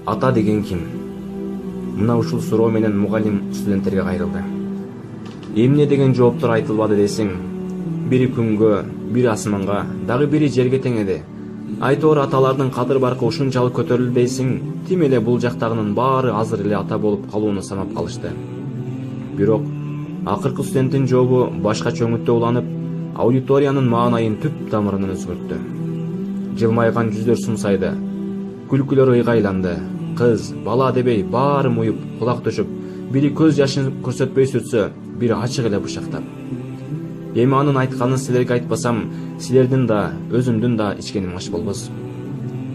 Ата деген ким? Мына ушул суроо менен мугалим студенттерге кайрылды. Эмне деген жооптор айтылбады десең, бири күнгө, бири асманга, дагы бири жерге тең эди. Айтор аталардын кадыр баркы ушунчалык көтөрүлбейсиң, тим эле бул жактагынын баары азыр эле ата болуп калууну санап калышты. Бирок акыркы студенттин жообу башкача өңүттө уланып, аудиториянын маанайын түп тамырынан өзгөрттү. Жылмайган жүздөр сумсайды, күлкүлөр ыйгайланды. Кыз, бала дебей баары муюп, кулак төшүп, бири көз жашын көрсөтпөй сүртсө, бири ачык эле бышактап. Эми анын айтканын силерге айтпасам, силердин да, өзүмдүн да ичкеним аш болбос.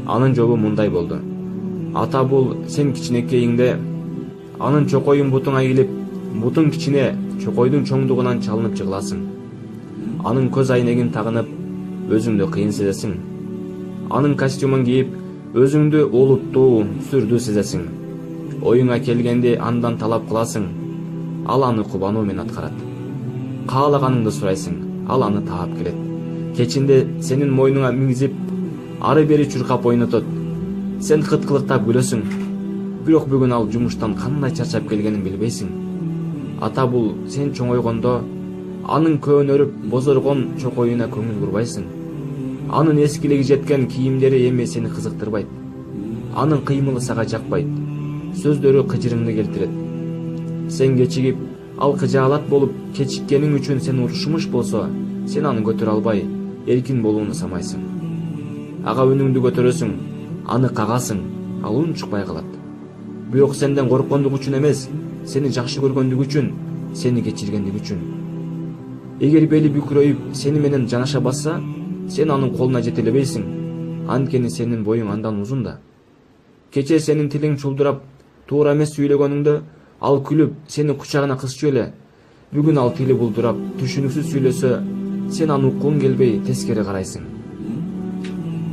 Анын жообу мындай болду. Ата бул сен кичинекейиңде, анын чокоюн бутуңа килип, бутуң кичине, чокойдун чоңдугунан чалынып жыгыласың. Анын көз айнегин тагынып, өзүңдү кыйын сезесиң. Анын костюмун кийип, өзүңдү олуттуу, сүрдүү сезесиң. Оюңа келгенде андан талап кыласың. Ал аны кубануу менен аткарат. Каалаганыңды сурайсың, ал аны таап келет. Кечинде сенин мойнуңа миңзип, ары бери чуркап ойнотот. Сен кыткылыктап күлөсүң. Бирок бүгүн ал жумуштан кандай чарчап келгенин билбейсиң. Ата бул сен чоңойгондо, анын көөнөрүп, бозоргон чокоюна көңүл бурбайсың. Анын эскилиги жеткен кийимдери эми сени кызыктырбайт. Анын кыймылы сага жакпайт. Сөздөрү кыжырыңды келтирет. Сен кечигип, ал кыжаалат болуп кечиккениң үчүн сен урушмуш болсо, сен аны көтөрө албай, эркин болууну самайсың. Ага үнүңдү көтөрөсүң, аны кагасың, ал унчукпай калат. Бирок сенден корккондук үчүн эмес, сени жакшы көргөндүгү үчүн, сени кечиргендиги үчүн. Эгер бели бүкүрөйүп сени менен жанаша басса, сен анын колуна жете элебейсиң. Анткени сенин боюң андан узун да. Кечээ сенин тилиң чулдурап, туура эмес сүйлөгөнүңдө, ал күлүп, сени кучагына кысчу эле. Бүгүн ал тили булдурап, түшүнүксүз сүйлөсө, сен аны уккуң келбей тескери карайсың.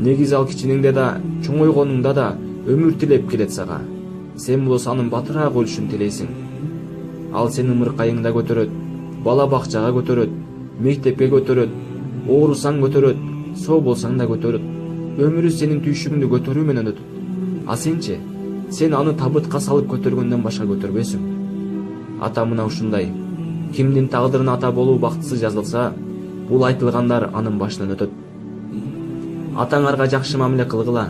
Негизи ал кичиниңде да, чоңойгонуңда да өмүр тилеп келет сага. Сен болсо анын батыраак өлүшүн тилейсиң. Ал сени мыркайыңда көтөрөт, бала бакчага көтөрөт, мектепке көтөрөт, оорусаң көтөрөт, соо болсаң да көтөрөт. Өмүрү сенин түйшүгүңдү көтөрүү менен өтөт. А сенчи, сен аны табытка салып көтөргөндөн башка көтөрбөйсүң. Ата мына ушундай. Кимдин тагдырына ата болуу бактысы жазылса, бул айтылгандар анын башынан өтөт. Атаңарга жакшы мамиле кылгыла.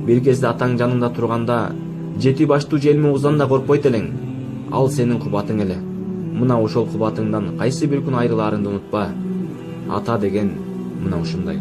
Бир кезде атаң жанында турганда, жети баштуу желмууздан да коркпойт элең. Ал сенин кубатың эле. Мына ошол кубатыңдан кайсы бир күн айрылаарыңды унутпа. Ата деген мына ушундай.